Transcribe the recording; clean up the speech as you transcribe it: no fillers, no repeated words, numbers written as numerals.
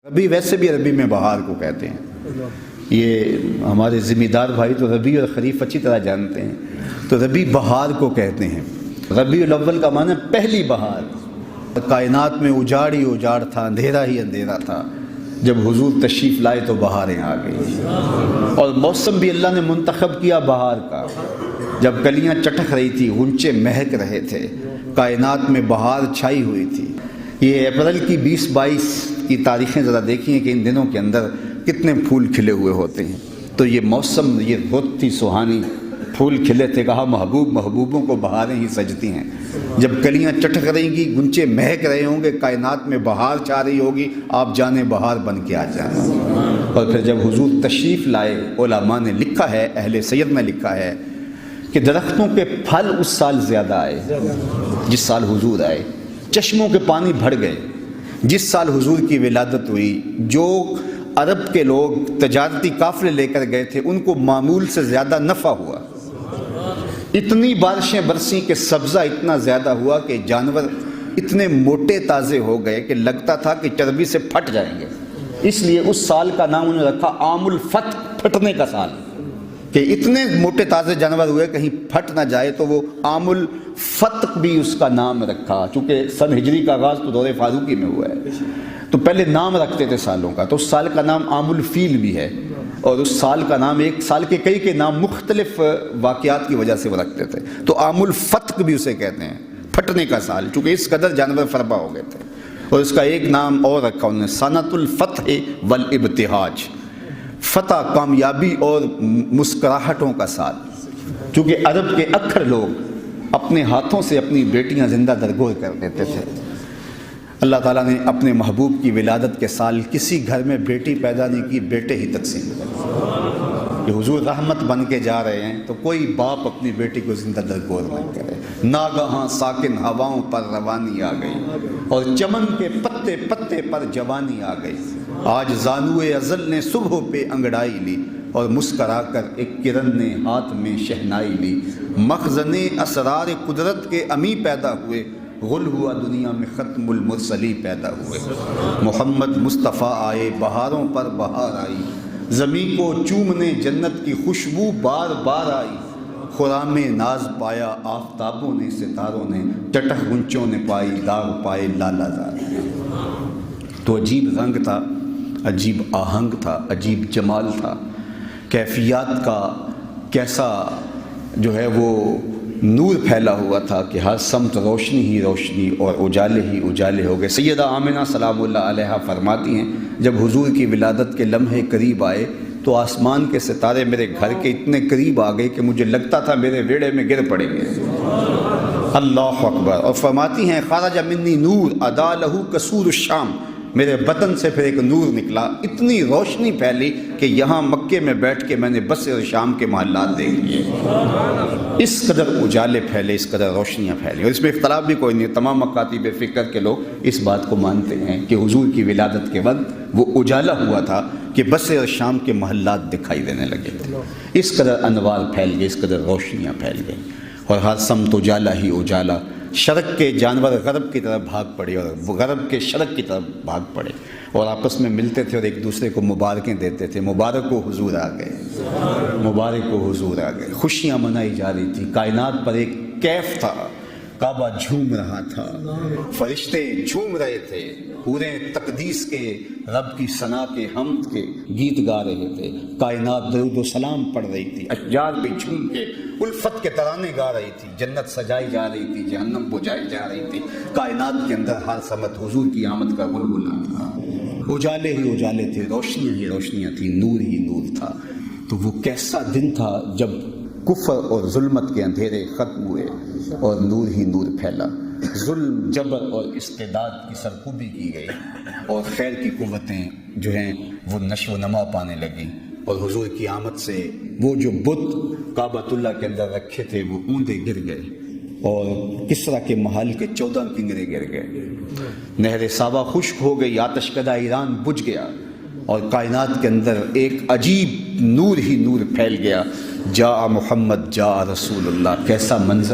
ربیع ویسے بھی عربی میں بہار کو کہتے ہیں. یہ ہمارے ذمہ دار بھائی تو ربیع اور خریف اچھی طرح جانتے ہیں. تو ربیع بہار کو کہتے ہیں. ربیع الاول کا معنی پہلی بہار. کائنات میں اجاڑ ہی اجاڑ تھا، اندھیرا ہی اندھیرا تھا. جب حضور تشریف لائے تو بہاریں آ گئی، اور موسم بھی اللہ نے منتخب کیا بہار کا. جب کلیاں چٹک رہی تھی، غنچے مہک رہے تھے، کائنات میں بہار چھائی ہوئی تھی. یہ اپریل کی 20-22 کی تاریخیں ذرا دیکھیں کہ ان دنوں کے اندر کتنے پھول کھلے ہوئے ہوتے ہیں. تو یہ موسم، یہ رت تھی سہانی، پھول کھلے تھے. کہا محبوبوں کو بہاریں ہی سجتی ہیں. جب کلیاں چٹک رہیں گی، گنچے مہک رہے ہوں گے، کائنات میں بہار چھا رہی ہوگی، آپ جانے بہار بن کے آ جائیں. اور پھر جب حضور تشریف لائے، علماء نے لکھا ہے، اہل سید نے لکھا ہے کہ درختوں کے پھل اس سال زیادہ آئے جس سال حضور آئے. چشموں کے پانی بڑھ گئے جس سال حضور کی ولادت ہوئی. جو عرب کے لوگ تجارتی قافلے لے کر گئے تھے، ان کو معمول سے زیادہ نفع ہوا. اتنی بارشیں برسیں کہ سبزہ اتنا زیادہ ہوا کہ جانور اتنے موٹے تازے ہو گئے کہ لگتا تھا کہ چربی سے پھٹ جائیں گے. اس لیے اس سال کا نام انہوں نے رکھا عام الفتح، پھٹنے کا سال، کہ اتنے موٹے تازے جانور ہوئے کہیں پھٹ نہ جائے. تو وہ عام الفتح بھی اس کا نام رکھا، چونکہ سن ہجری کا آغاز تو دور فاروقی میں ہوا ہے. تو پہلے نام رکھتے تھے سالوں کا. تو اس سال کا نام عام الفیل بھی ہے، اور اس سال کا نام، ایک سال کے کئی نام مختلف واقعات کی وجہ سے وہ رکھتے تھے. تو عام الفتح بھی اسے کہتے ہیں، پھٹنے کا سال، چونکہ اس قدر جانور فربا ہو گئے تھے. اور اس کا ایک نام اور رکھا انہوں نے، سنۃ الفتح والابتہاج، فتح، کامیابی اور مسکراہٹوں کا سال. چونکہ عرب کے اکثر لوگ اپنے ہاتھوں سے اپنی بیٹیاں زندہ درگور کر دیتے تھے. اللہ تعالیٰ نے اپنے محبوب کی ولادت کے سال کسی گھر میں بیٹی پیدا نہیں کی، بیٹے ہی تقسیم کرے. کہ حضور رحمت بن کے جا رہے ہیں تو کوئی باپ اپنی بیٹی کو زندہ درگور نہ کرے. ناگہاں ساکن ہواؤں پر روانی آ گئی، اور چمن کے پتے پتے پر جوانی آ گئی. آج زانوئے ازل نے صبح پہ انگڑائی لی، اور مسکرا کر ایک کرن نے ہاتھ میں شہنائی لی. مخزن اسرار قدرت کے امی پیدا ہوئے، غل ہوا دنیا میں ختم المرسلی پیدا ہوئے. محمد مصطفیٰ آئے، بہاروں پر بہار آئی، زمین کو چومنے جنت کی خوشبو بار بار آئی. خرام ناز پایا آفتابوں نے، ستاروں نے، چٹخ گنچوں نے پائی، داغ پائے لالا زار. تو عجیب رنگ تھا، عجیب آہنگ تھا، عجیب جمال تھا. کیفیات کا کیسا جو ہے وہ نور پھیلا ہوا تھا کہ ہر سمت روشنی ہی روشنی اور اجالے ہی اجالے ہو گئے. سیدہ آمنہ سلام اللہ علیہا فرماتی ہیں، جب حضور کی ولادت کے لمحے قریب آئے تو آسمان کے ستارے میرے گھر کے اتنے قریب آ گئے کہ مجھے لگتا تھا میرے ویڑے میں گر پڑیں گے. اللہ اکبر. اور فرماتی ہیں، خرج منی نور ادا لہو قصور الشام، میرے بدن سے پھر ایک نور نکلا، اتنی روشنی پھیلی کہ یہاں مکے میں بیٹھ کے میں نے بصرے اور شام کے محلات دیکھ لیے. اس قدر اجالے پھیلے، اس قدر روشنیاں پھیلی. اور اس میں اختلاف بھی کوئی نہیں، تمام مکاتب فکر کے لوگ اس بات کو مانتے ہیں کہ حضور کی ولادت کے وقت وہ اجالا ہوا تھا کہ بصرے اور شام کے محلات دکھائی دینے لگے تھے. اس قدر انوار پھیل گئے، اس قدر روشنیاں پھیل گئیں، اور ہر سمت اجالا ہی اجالا. شرق کے جانور غرب کی طرف بھاگ پڑے، اور غرب کے شرق کی طرف بھاگ پڑے، اور آپس میں ملتے تھے اور ایک دوسرے کو مبارکیں دیتے تھے. مبارک ہو حضور آ گئے، مبارک ہو حضور آ گئے. خوشیاں منائی جا رہی تھی، کائنات پر ایک کیف تھا. کعبہ جھوم رہا تھا، فرشتے جھوم رہے تھے، پورے تقدیس کے، رب کی ثنا کے، حمد کے گیت گا رہے تھے. کائنات درود و سلام پڑھ رہی تھی، اشجار بھی جھوم کے الفت کے ترانے گا رہی تھی. جنت سجائی جا رہی تھی، جہنم بجھائی جا رہی تھی. کائنات کے اندر ہر سمت حضور کی آمد کا غلغلہ تھا. اجالے ہی اجالے تھے، روشنیاں ہی روشنیاں تھیں، نور ہی نور تھا. تو وہ کیسا دن تھا جب کفر اور ظلمت کے اندھیرے ختم ہوئے اور نور ہی نور پھیلا. ظلم، جبر اور استعداد کی سرکوبی کی گئی، اور خیر کی قوتیں جو ہیں وہ نشو و نما پانے لگیں. اور حضور کی آمد سے وہ جو بت کعبۃ اللہ کے اندر رکھے تھے وہ اوندے گر گئے، اور کسریٰ کے محل کے 14 کنگرے گر گئے. نہر صابہ خشک ہو گئی، آتش کدہ ایران بجھ گیا، اور کائنات کے اندر ایک عجیب نور ہی نور پھیل گیا. جاء محمد جاء رسول اللہ. کیسا منظر